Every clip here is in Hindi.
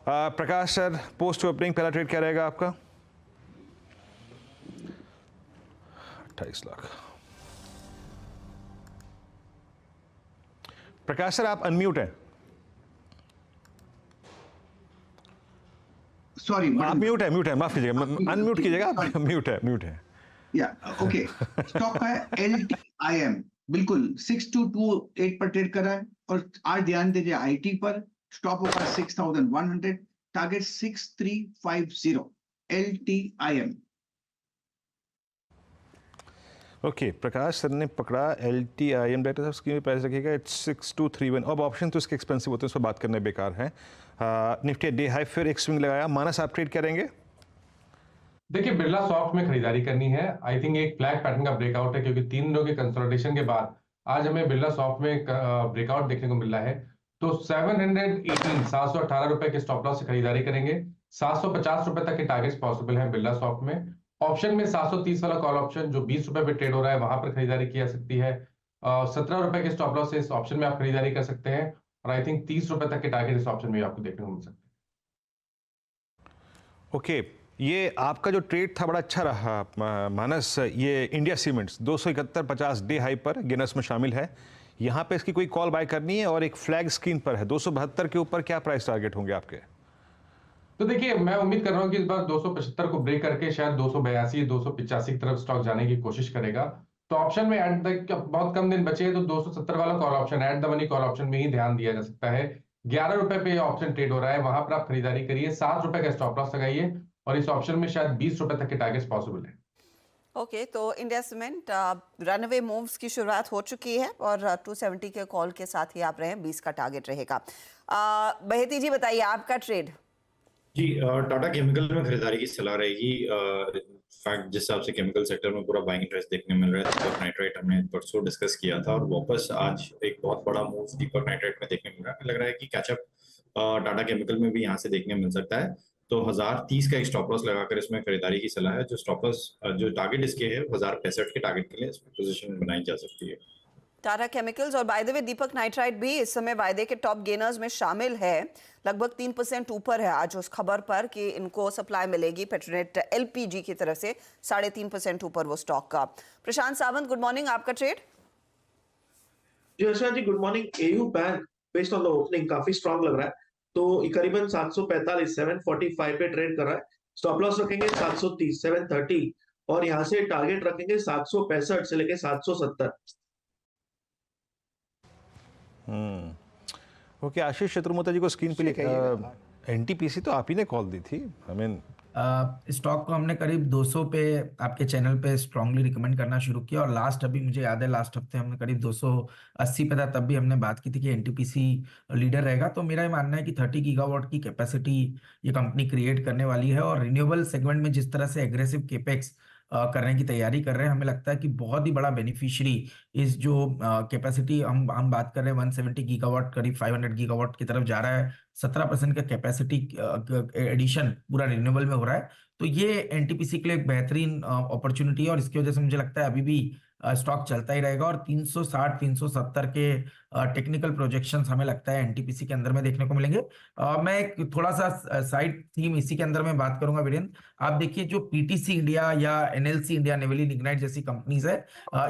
प्रकाश सर, पोस्ट ओपनिंग पहला ट्रेड क्या रहेगा आपका? 28 लाख। प्रकाश सर, आप अनम्यूट हैं। सॉरी, आप म्यूट है, माफ कीजिएगा, अनम्यूट कीजिएगा, आप म्यूट है। या ओके। स्टॉक है LTIM, बिल्कुल 6228 पर ट्रेड कर रहा है और आज ध्यान दीजिए आईटी पर। स्टॉप होगा 6100, टारगेट 6350। LTIM। ओके, प्रकाश सर ने पकड़ा LTIM, डायरेक्टर साहब स्क्रीन पे प्राइस रखिएगा, इट्स 6231। अब ऑप्शन तो इसके एक्सपेंसिव होते हैं, उस पर बात करने बेकार है। निफ्टी डे हाई फिर एक स्विंग लगाया। मानस, आप ट्रेड करेंगे? देखिए, बिरला सॉफ्ट में खरीदारी करनी है। आई थिंक एक फ्लैग पैटर्न का ब्रेकआउट है, क्योंकि 3 दिनों के कंसोलिडेशन के बाद आज हमें बिरला सॉफ्ट में ब्रेकआउट देखने को मिल रहा है। तो 718 रुपए के स्टॉप लॉस से खरीदारी करेंगे। 750 रुपए तक के टारगेट्स पॉसिबल है बिरला सॉफ्ट में। ऑप्शन में 730 वाला कॉल ऑप्शन जो 20 रुपए पे ट्रेड हो रहा है, वहां पर खरीदारी की जा सकती है। 17 रुपए के स्टॉप लॉस से इस ऑप्शन में आप खरीदारी कर सकते हैं और आई थिंक 30 रुपए तक के टारगेट इस ऑप्शन में आपको देखने को मिल सकते हैं। ओके, ये आपका जो ट्रेड था बड़ा अच्छा रहा मानस। ये इंडिया सीमेंट्स 271.50 डे हाई पर गेनर्स में शामिल है। यहाँ पे इसकी कोई कॉल बाय करनी है और एक फ्लैग स्क्रीन पर है 272 के ऊपर। क्या प्राइस टारगेट होंगे आपके? तो देखिए, मैं उम्मीद कर रहा हूं कि इस बार 275 को ब्रेक करके शायद 282 285 की तरफ स्टॉक जाने की कोशिश करेगा। तो ऑप्शन में एट द बहुत कम दिन बचे हैं, तो 270 वाला call option, at the money call option में ही ध्यान दिया जा सकता है। 11 रुपए पे ऑप्शन ट्रेड हो रहा है, वहां पर आप खरीदारी करिए। 7 रुपए का स्टॉप लॉस लगाइए और इस ऑप्शन में शायद 20 रुपए तक के टारगेट्स पॉसिबल है। ओके, तो इंडिया सीमेंट रनअवे मूव्स की शुरुआत हो चुकी है और 270 के कॉल के साथ ही आप रहे, 20 का टारगेट रहेगा। बहेती जी बताइए आपका ट्रेड। जी, टाटा केमिकल में खरीदारी की सलाह रहेगी। फैक्ट जिस हिसाब से केमिकल सेक्टर में पूरा बाइंग इंटरेस्ट देखने मिल रहा है, दीपक नाइट्राइट हमने परसों डिस्कस किया था और वापस आज एक बहुत बड़ा मूव दीपक नाइट्राइट में देखने मिल रहा है। लग रहा है कि कैचअप टाटा केमिकल में भी यहाँ से देखने मिल सकता है। तो 1030 का एक स्टॉप लॉस लगाकर इसमें खरीदारी की सलाह है। जो स्टॉप लॉस जो टारगेट इसके है 1065 के टारगेट के लिए इसमें पोजीशन बनाई जा सकती है। टाटा केमिकल्स और by the way Deepak nitrite भी इस समय वायदे के टॉप गेनर्स में शामिल है। लगभग 3% ऊपर है आज उस खबर पर कि इनको सप्लाई मिलेगी पेट्रोनेट LPG की तरफ से। 3.5% ऊपर वो स्टॉक का। प्रशांत सावंत, गुड मॉर्निंग, आपका ट्रेड? जी Harsha ji, good morning. AU bank based on the opening काफी स्ट्रांग लग रहा है, तो करीबन 745 745 पे ट्रेड कर रहा है। स्टॉप लॉस रखेंगे 730 730 और यहाँ से टारगेट रखेंगे 765 से लेके 770। ओके, आशीष शत्रुमोता जी को स्क्रीन पे NTPC तो आप ही ने कॉल दी थी। आई मीन स्टॉक को हमने करीब 200 पे आपके चैनल पे स्ट्रांगली रिकमेंड करना शुरू किया और लास्ट अभी मुझे याद है लास्ट हफ्ते हमने करीब 280 पे था, तब भी हमने बात की थी कि NTPC लीडर रहेगा। तो मेरा ये मानना है कि 30 गीगावाट की कैपेसिटी ये कंपनी क्रिएट करने वाली है और रिन्यूएबल सेगमेंट में जिस तरह से एग्रेसिव केपेक्स करने की तैयारी कर रहे हैं, हमें लगता है कि बहुत ही बड़ा बेनिफिशियरी इस जो कैपेसिटी हम बात कर रहे हैं 170 गीगावाट करीब 500 गीगावाट की तरफ जा रहा है। 17% का कैपेसिटी एडिशन पूरा रिन्यूएबल में हो रहा है। तो ये NTPC के लिए एक बेहतरीन अपॉर्चुनिटी है और इसकी वजह से मुझे लगता है अभी भी स्टॉक चलता ही रहेगा और 360 370 के टेक्निकल प्रोजेक्शंस हमें लगता है NTPC के अंदर में देखने को मिलेंगे। मैं एक थोड़ा सा साइड थीम इसी के अंदर में बात करूंगा वीरेंद्र। आप देखिए जो PTC इंडिया या NLC इंडिया, नेवली लिग्नाइट जैसी कंपनीज है,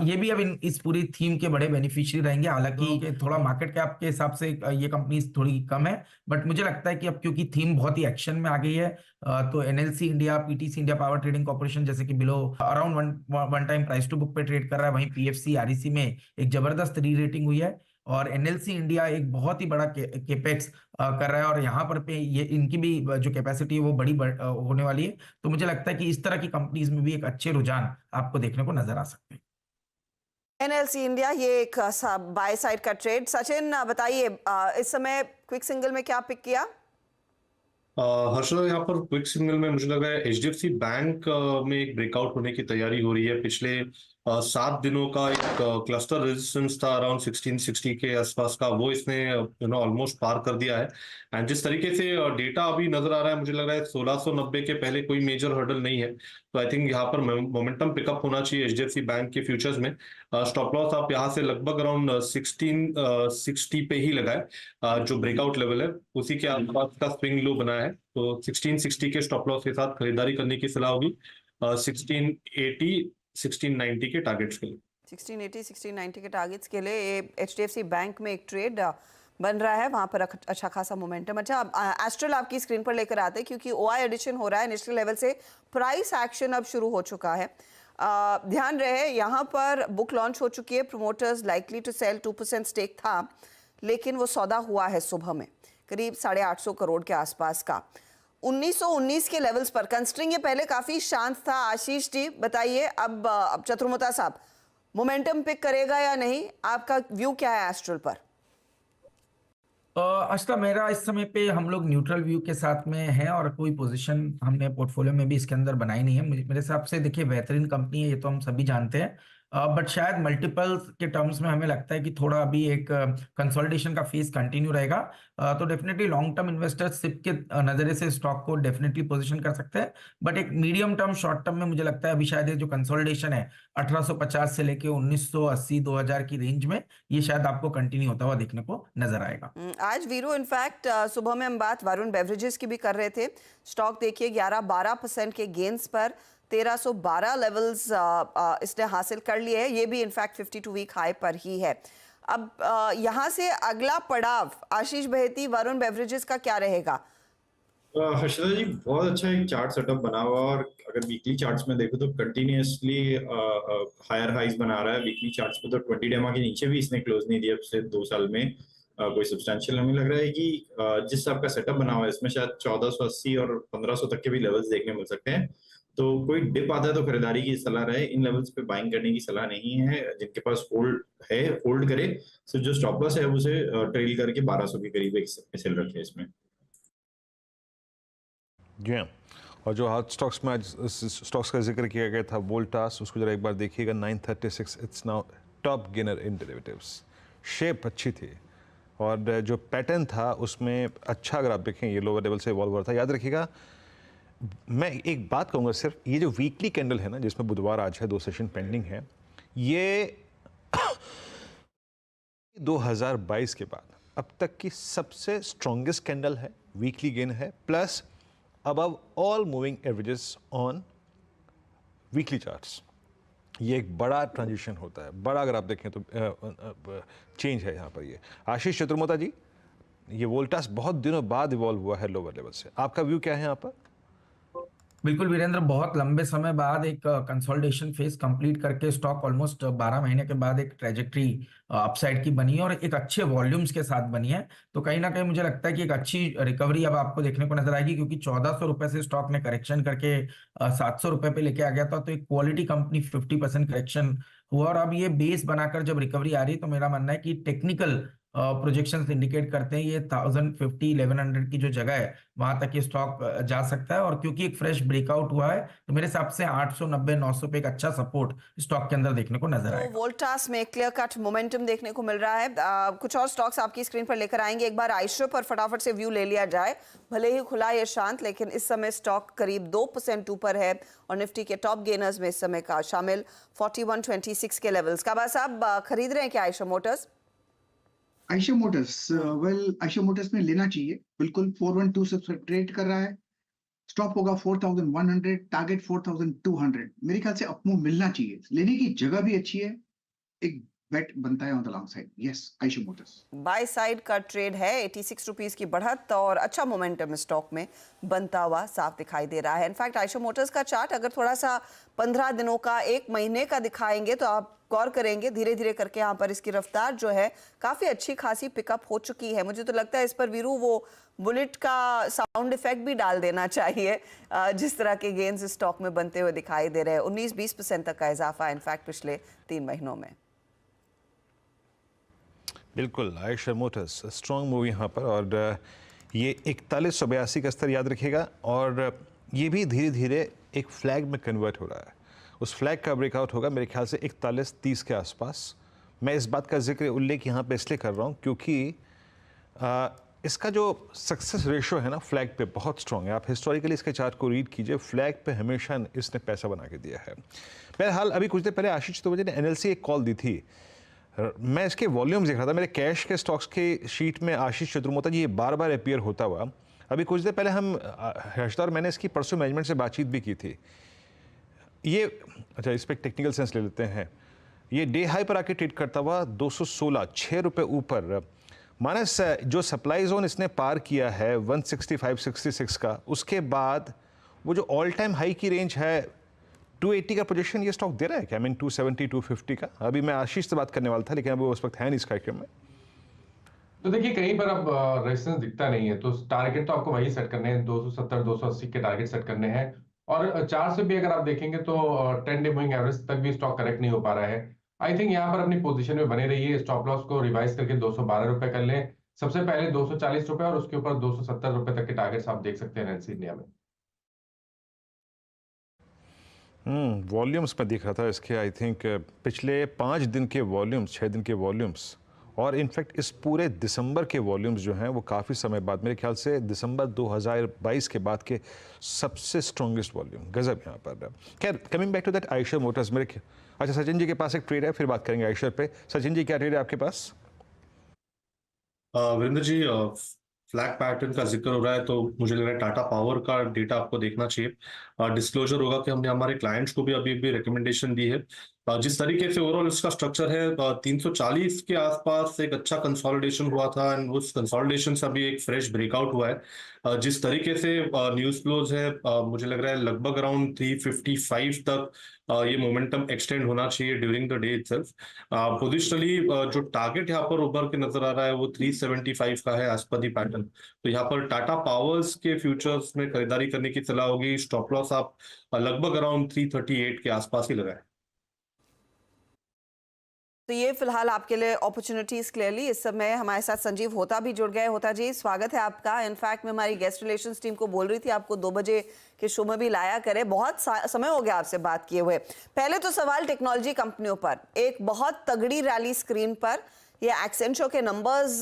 ये भी अब इस पूरी थीम के बड़े बेनिफिशियरी रहेंगे। हालांकि थोड़ा मार्केट कैप के हिसाब से ये कंपनीज थोड़ी कम है, बट मुझे लगता है कि अब क्योंकि थीम बहुत ही एक्शन में आ गई है, तो NLC India, PTC India power trading corporation जैसे कि below around one time price to book पे ट्रेड कर रहा है। वहीं PFC REC में एक जबरदस्त री रेटिंग हुई है और NLC इंडिया एक बहुत ही बड़ा केपेक्स कर रहा है और यहाँ पर पे ये इनकी भी जो कैपेसिटी है वो बड़ी होने वाली है। तो मुझे लगता है कि इस तरह की कंपनीज में भी एक अच्छे रुझान आपको देखने को नजर आ सकते हैं। NLC इंडिया ये एक बाय साइड का ट्रेड। सचिन बताइए इस समय क्विक सिंगल में क्या पिक किया? हर्षद, यहाँ पर क्विक सिग्नल में मुझे लग रहा है HDFC बैंक में एक ब्रेकआउट होने की तैयारी हो रही है। पिछले 7 दिनों का एक क्लस्टर रेजिस्टेंस था अराउंड 1660 के आसपास का, वो इसने ऑलमोस्ट पार कर दिया है। एंड जिस तरीके से डेटा अभी नजर आ रहा है, मुझे लग रहा है 1690 के पहले कोई मेजर हर्डल नहीं है। तो आई थिंक यहाँ पर मोमेंटम पिकअप होना चाहिए एचडीएफसी बैंक के फ्यूचर्स में। स्टॉप लॉस आप यहाँ से लगभग अराउंड 1660 पे ही लगाए, जो ब्रेकआउट लेवल है उसी के आसपास का स्विंग लो बना है। तो 1660 के स्टॉप लॉस के साथ खरीदारी करने की सलाह होगी 1680 1690 के टारगेट्स के लिए। 1680 1690 के टारगेट्स के लिए ये एचडीएफसी बैंक में एक ट्रेड बन रहा है, वहां पर अच्छा खासा मोमेंटम। अच्छा, एस्ट्रल आपकी स्क्रीन पर लेकर आते हैं क्योंकि ओआई एडिशन हो रहा है, नेशनल लेवल से प्राइस एक्शन अब शुरू हो चुका है। ध्यान रहे यहाँ पर बुक लॉन्च हो चुकी है, promoters likely to sell 2% stake था, लेकिन वो सौदा हुआ है सुबह में करीब 850 करोड़ के आसपास का 1919 के लेवल्स पर। कंस्ट्रिंग ये पहले काफी शांत था। आशीष जी बताइए, अब चतुर्मुता साहब मोमेंटम पिक करेगा या नहीं, आपका व्यू क्या है एस्ट्रल पर? अच्छा, मेरा इस समय पे हम लोग न्यूट्रल व्यू के साथ में है और कोई पोजीशन हमने पोर्टफोलियो में भी इसके अंदर बनाई नहीं है। मेरे हिसाब से देखिए बेहतरीन कंपनी है, ये तो हम सभी जानते हैं, बट शायद मल्टीपल्स के टर्म्स में हमें लगता है कि थोड़ा अभी एक कंसोलिडेशन का फेज कंटिन्यू रहेगा। तो definitely long term investors SIP के नजरिए से स्टॉक को डेफिनेटली पोजीशन कर सकते हैं, बट एक मीडियम टर्म शॉर्ट टर्म में मुझे लगता है अभी शायद ये जो कंसोलिडेशन है 1850 से लेके 1980 2000 की रेंज में, ये शायद आपको कंटिन्यू होता हुआ देखने को नजर आएगा। आज वीरू इनफैक्ट सुबह में हम बात वरुण बेवरेजेस की भी कर रहे थे। स्टॉक देखिए 11-12% के गेन्स पर 1312 लेवल्स इसने हासिल कर लिए हैं। ये भी इनफैक्ट 52 वीक हाई पर ही है। अब यहाँ से अगला पड़ाव आशीष बहेती, वरुण बेवरेजेस का क्या रहेगा? हर्षदा जी, बहुत अच्छा एक चार्ट सेटअप बना हुआ, और अगर वीकली चार्ट्स में देखो तो कंटिन्यूअसली हायर हाइज बना रहा है। वीकली चार्ट्स पे तो 20 डेमा के नीचे भी इसने क्लोज नहीं दिया पिछले 2 साल में। कोई सब्सटेंशियल हमें लग रहा है कि जिस हिसाब का सेटअप बना हुआ है इसमें शायद 1480 और 1500 तक के भी लेवल्स देखने मिल सकते हैं। तो कोई डिप आता है तो खरीदारी की सलाह रहे, इन लेवल्स पे बाइंग करने की सलाह नहीं है। जिनके पास होल्ड है होल्ड करे, सो जो स्टॉप लॉस है उसे ट्रेल करके 1200 के करीब एक सेल रखे इसमें। जी हाँ, और जो हॉट स्टॉक्स में आज स्टॉक्स का जिक्र किया गया था, वोल्टास, उसको जरा एक बार देखिएगा 936, it's now top gainer in derivatives. Shape अच्छी थी और जो पैटर्न था उसमें अच्छा, अगर आप देखें ये लोअर लेवल से इवॉल्व हो रहा था। याद रखिएगा, मैं एक बात कहूँगा सिर्फ, ये जो वीकली कैंडल है ना, जिसमें बुधवार आज है, 2 सेशन पेंडिंग है, ये 2022 के बाद अब तक की सबसे स्ट्रॉन्गेस्ट कैंडल है, वीकली गेन है, plus above all moving averages on weekly charts. ये एक बड़ा ट्रांजिशन होता है, बड़ा अगर आप देखें तो चेंज है यहाँ पर। ये आशीष चतुर्मुता जी, ये वोल्टास बहुत दिनों बाद इवॉल्व हुआ है लोअर लेवल से, आपका व्यू क्या है यहाँ पर? बिल्कुल वीरेंद्र, बहुत लंबे समय बाद एक कंसोलिडेशन फेज कंप्लीट करके स्टॉक ऑलमोस्ट 12 महीने के बाद एक ट्रेजेक्ट्री अपसाइड की बनी है और एक अच्छे वॉल्यूम्स के साथ बनी है। तो कहीं ना कहीं मुझे लगता है कि एक अच्छी रिकवरी अब आपको देखने को नजर आएगी, क्योंकि 1400 रुपए से स्टॉक ने करेक्शन करके 700 रुपए पे लेके आ गया था। तो एक क्वालिटी कंपनी 50% करेक्शन हुआ और अब ये बेस बनाकर जब रिकवरी आ रही है, तो मेरा मानना है कि टेक्निकल प्रोजेक्शंस इंडिकेट करते हैं ये 1050 1100 की जो जगह है वहां तक ये स्टॉक जा सकता है। और क्योंकि एक फ्रेश ब्रेकआउट हुआ है, तो मेरे हिसाब से 890 900 पे एक अच्छा सपोर्ट स्टॉक के अंदर देखने को नजर आएगा। तो वोल्टास में क्लियर कट मोमेंटम देखने को मिल रहा है। कुछ और स्टॉक्स आपकी स्क्रीन पर लेकर आएंगे। एक बार आइशो पर फटाफट से व्यू ले लिया जाए। भले ही खुला या शांत, लेकिन इस समय स्टॉक करीब 2% ऊपर है और निफ्टी के टॉप गेनर्स में इस समय का शामिल 4126 के लेवल्स। काबा साहब, खरीद रहे हैं क्या Ayesha Motors? Ayesha Motors, Ayesha Motors में लेना चाहिए बिल्कुल। 412 से ट्रेड कर रहा है, स्टॉप होगा 4100, टारगेट 4200। मेरे ख्याल से अपमूव मिलना चाहिए, लेने की जगह भी अच्छी है, एक बेट बनता है on the long side. Yes, Ayesha Motors by side का ट्रेड है, 86 रुपीस की बढ़त और अच्छा मोमेंटम स्टॉक में बनता हुआ साफ दिखाई दे रहा है। इनफैक्ट आयशा मोटर्स का चार्ट अगर थोड़ा सा 15 दिनों का, 1 महीने का दिखाएंगे तो आप गौर करेंगे धीरे धीरे करके यहाँ पर इसकी रफ्तार जो है काफी अच्छी खासी पिकअप हो चुकी है। मुझे तो लगता है इस पर वीरू वो बुलेट का साउंड इफेक्ट भी डाल देना चाहिए, जिस तरह के गेन्स स्टॉक में बनते हुए दिखाई दे रहे हैं। 19-20% तक का इजाफा इनफैक्ट पिछले 3 महीनों में। बिल्कुल, आयशा मोटर्स स्ट्रॉन्ग मूव यहाँ पर, और ये 4182 का स्तर याद रखिएगा, और ये भी धीरे धीरे एक फ्लैग में कन्वर्ट हो रहा है। उस फ्लैग का ब्रेकआउट होगा मेरे ख्याल से 41.30 के आसपास। मैं इस बात का जिक्र उल्लेख यहाँ पे इसलिए कर रहा हूँ क्योंकि इसका जो सक्सेस रेशो है ना फ्लैग पे बहुत स्ट्रॉन्ग है। आप हिस्टोरिकली इसके चार्ट को रीड कीजिए, फ्लैग पे हमेशा इसने पैसा बना के दिया है। बहरहाल अभी कुछ देर पहले आशीष तो ने एनएलसी एक कॉल दी थी, मैं इसके वॉल्यूम्स देख रहा था, मेरे कैश के स्टॉक्स की शीट में आशीष चतुर्मोता जी ये बार बार अपीयर होता हुआ। अभी कुछ देर पहले हम हर्षदा और मैंने इसकी परसों मैनेजमेंट से बातचीत भी की थी। ये अच्छा इस पर टेक्निकल सेंस ले लेते हैं। ये डे हाई पर आके ट्रेड करता हुआ 216 6 रुपये ऊपर। मानस जो सप्लाई जोन इसने पार किया है 165-66 का, उसके बाद वो जो ऑल टाइम हाई की रेंज है 280 का पोजीशन ये स्टॉक दे रहा है क्या? आई मीन 270-250 का। अभी मैं आशीष से बात करने वाला था लेकिन अभी उस वक्त है नहीं इस कार्यक्रम में। तो देखिए कहीं पर अब रेजिस्टेंस दिखता नहीं है, तो टारगेट तो आपको वही सेट करने हैं, 270-280 के टारगेट सेट करने हैं। और चार्ट से भी अगर आप देखेंगे तो 10 डे मूविंग एवरेज तक भी स्टॉक करेक्ट नहीं हो पा रहा है। आई थिंक यहाँ पर अपनी पोजीशन में बने रहिए, स्टॉप लॉस को रिवाइज करके 212 रुपए कर लें सबसे पहले, 240 रुपए और उसके ऊपर 270 रुपए तक के टारगेट्स आप देख सकते हैं एनएलसी इंडिया में। वॉल्यूम्स में दिख रहा था इसके, आई थिंक पिछले 5 दिन के वॉल्यूम्स, 6 दिन के वॉल्यूम्स और इनफैक्ट इस पूरे दिसंबर के वॉल्यूम्स जो हैं वो काफ़ी समय बाद, मेरे ख्याल से दिसंबर 2022 के बाद के सबसे स्ट्रॉन्गेस्ट वॉल्यूम, गजब यहाँ पर। खैर coming back to that Eicher Motors, अच्छा सचिन जी के पास एक ट्रेड है, फिर बात करेंगे आयशर पे। सचिन जी क्या ट्रेड है आपके पास? वीरेंद्र जी फ्लैग पैटर्न का जिक्र हो रहा है तो मुझे लग रहा है टाटा पावर का डेटा आपको देखना चाहिए। डिस्क्लोजर होगा कि हमने हमारे क्लाइंट्स को भी अभी भी रिकमेंडेशन दी है। जिस तरीके से ओवरऑल इसका स्ट्रक्चर है 340 के आसपास एक अच्छा कंसोलिडेशन हुआ था एंड उस कंसोलिडेशन से अभी एक फ्रेश ब्रेकआउट हुआ है। जिस तरीके से न्यूज फ्लोज है मुझे लग रहा है लगभग अराउंड 355 तक ये मोमेंटम एक्सटेंड होना चाहिए during the day itself. Positionally जो टारगेट यहाँ पर उभर के नजर आ रहा है वो 375 का है एज पर दी पैटर्न। तो यहाँ पर टाटा पावर्स के फ्यूचर्स में खरीदारी करने की सलाह होगी। स्टॉप लॉस आप लगभग अराउंड 338 के आसपास ही लगाए। तो ये फिलहाल आपके लिए अपॉर्चुनिटीज क्लियरली। इस समय हमारे साथ संजीव होता भी जुड़ गए। होता जी स्वागत है आपका। इनफैक्ट मैं हमारी गेस्ट रिलेशंस टीम को बोल रही थी आपको 2 बजे के शो में भी लाया करे, बहुत समय हो गया आपसे बात किए हुए। पहले तो सवाल टेक्नोलॉजी कंपनियों पर, एक बहुत तगड़ी रैली स्क्रीन पर, ये एक्सेंचर के नंबर्स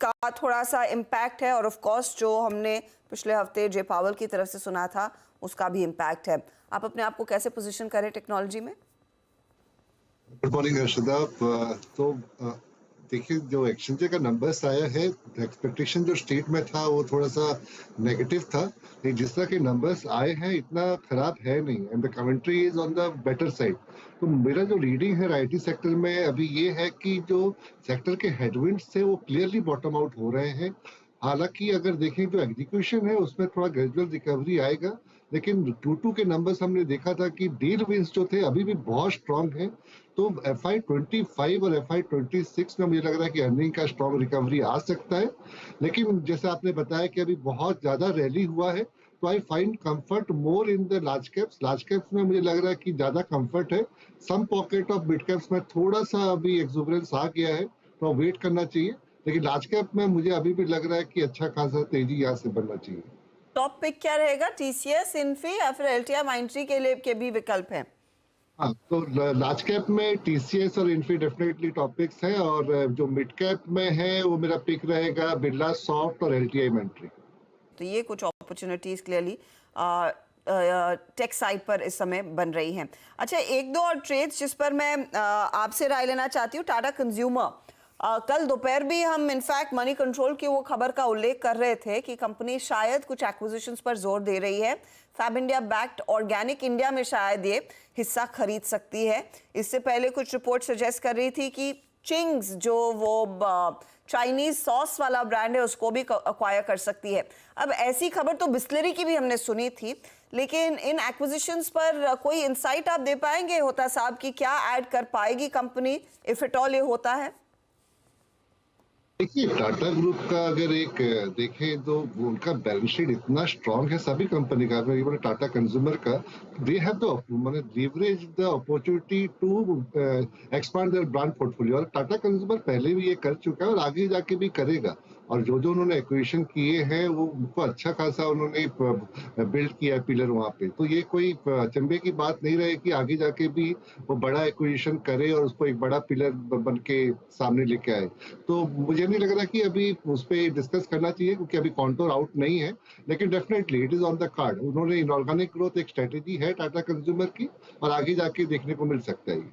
का थोड़ा सा इम्पैक्ट है और ऑफ कोर्स जो हमने पिछले हफ्ते जे पावल की तरफ से सुना था उसका भी इम्पैक्ट है। आप अपने आप को कैसे पोजीशन करें टेक्नोलॉजी में? Good morning Harshada. तो देखिए जो एक्सचेंज का नंबर्स आया है, एक्सपेक्टेशन जो स्टेट में था वो थोड़ा सा नेगेटिव था, लेकिन जिस तरह के नंबर्स आए हैं इतना खराब है नहीं and the commentary is on the better side. तो मेरा जो रीडिंग है आईटी सेक्टर में अभी ये है कि जो सेक्टर के हेडविंड्स थे वो क्लियरली बॉटम आउट हो रहे हैं। हालांकि अगर देखें जो एग्जीक्यूशन है उसमें थोड़ा ग्रेजुअल रिकवरी आएगा, लेकिन Q2 के नंबर्स हमने देखा था कि डील विंस जो थे अभी भी बहुत स्ट्रांग है। तो FY25 और FY26 में मुझे लग रहा है कि अर्निंग का स्ट्रांग रिकवरी आ सकता है। लेकिन जैसे आपने बताया कि अभी बहुत ज्यादा रैली हुआ है, तो I find comfort more in the large caps. Large caps में मुझे लग रहा है कि ज्यादा कंफर्ट है। सम पॉकेट ऑफ मिड कैप्स में थोड़ा सा अभी एक्सुबरेंस आ गया है, तो वेट करना चाहिए। लेकिन लार्ज कैप में मुझे अभी भी लग रहा है कि अच्छा खासा तेजी यहाँ से बनना चाहिए। टॉप पिक क्या रहेगा? टीसीएस, इन्फी या फिर एलटीआई माइंट्री के लिए के भी विकल्प हैं? हाँ, तो लार्ज कैप में टीसीएस और इन्फी डेफिनेटली टॉपिक्स हैं, और जो मिड कैप में है वो मेरा पिक रहेगा बिरला सॉफ्ट और एलटीआई माइंट्री। तो ये कुछ अपॉर्चुनिटीज क्लियरली टेक साइड पर इस समय बन रही हैं। अच्छा, एक दो और ट्रेड्स जिस पर मैं आपसे राय लेना चाहती हूँ। टाटा कंज्यूमर, कल दोपहर भी हम इनफैक्ट मनी कंट्रोल की वो खबर का उल्लेख कर रहे थे कि कंपनी शायद कुछ एक्विजिशंस पर जोर दे रही है। Fabindia backed Organic India में शायद ये हिस्सा खरीद सकती है। इससे पहले कुछ रिपोर्ट सजेस्ट कर रही थी कि चिंग्स जो वो चाइनीज सॉस वाला ब्रांड है उसको भी अक्वायर कर सकती है। अब ऐसी खबर तो बिस्लरी की भी हमने सुनी थी, लेकिन इन एक्विजिशंस पर कोई इंसाइट आप दे पाएंगे होता साहब कि क्या ऐड कर पाएगी कंपनी इफ इट ऑल ये होता है? देखिए टाटा ग्रुप का अगर एक देखें तो उनका बैलेंस शीट इतना स्ट्रांग है सभी कंपनी का, इवन टाटा कंज्यूमर का। दे हैव द माने leverage the opportunity to expand their brand portfolio, और टाटा कंज्यूमर पहले भी ये कर चुका है और आगे जाके भी करेगा। और जो जो उन्होंने एक्विजिशन किए हैं वो उनको अच्छा खासा उन्होंने बिल्ड किया है पिलर वहाँ पे। तो ये कोई अचंभे की बात नहीं रहे कि आगे जाके भी वो बड़ा एक्विजिशन करे और उसको एक बड़ा पिलर बन के सामने लेके आए। तो मुझे नहीं लग रहा कि अभी उस पर डिस्कस करना चाहिए, क्योंकि अभी कॉन्टोर आउट नहीं है, लेकिन definitely it is on the card. उन्होंने इनऑर्गेनिक ग्रोथ एक स्ट्रेटेजी है टाटा कंज्यूमर की, और आगे जाके देखने को मिल सकता है ये।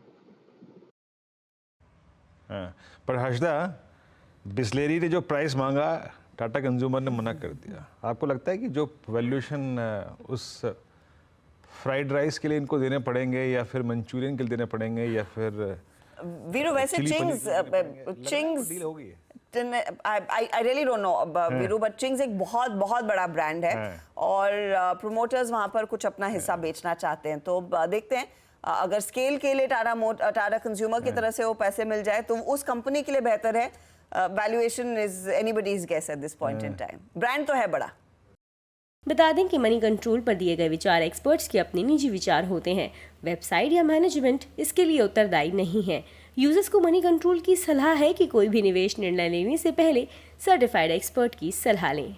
हाँ, पर हर्षदा, बिस्लेरी ने जो प्राइस मांगा टाटा कंज्यूमर ने मना कर दिया। आपको लगता है कि जो वैल्यूएशन उस फ्राइड राइस के लिए इनको देने पड़ेंगे, या फिर मंचूरियन के लिए देने पड़ेंगे, या फिर वीरू वैसे चिंग्स डील हो गई है? I really don't know Veeru, but Ching's एक बहुत बहुत बड़ा ब्रांड है और प्रोमोटर्स वहां पर कुछ अपना हिस्सा बेचना चाहते हैं। तो देखते हैं अगर स्केल के लिए टाटा कंज्यूमर की तरफ से वो पैसे मिल जाए तो उस कंपनी के लिए बेहतर है। Valuation is anybody's guess at this point in time. Brand तो है बड़ा। बता दें कि मनी कंट्रोल पर दिए गए विचार एक्सपर्ट्स के अपने निजी विचार होते हैं। वेबसाइट या मैनेजमेंट इसके लिए उत्तरदायी नहीं है। यूजर्स को मनी कंट्रोल की सलाह है कि कोई भी निवेश निर्णय लेने से पहले सर्टिफाइड एक्सपर्ट की सलाह लें।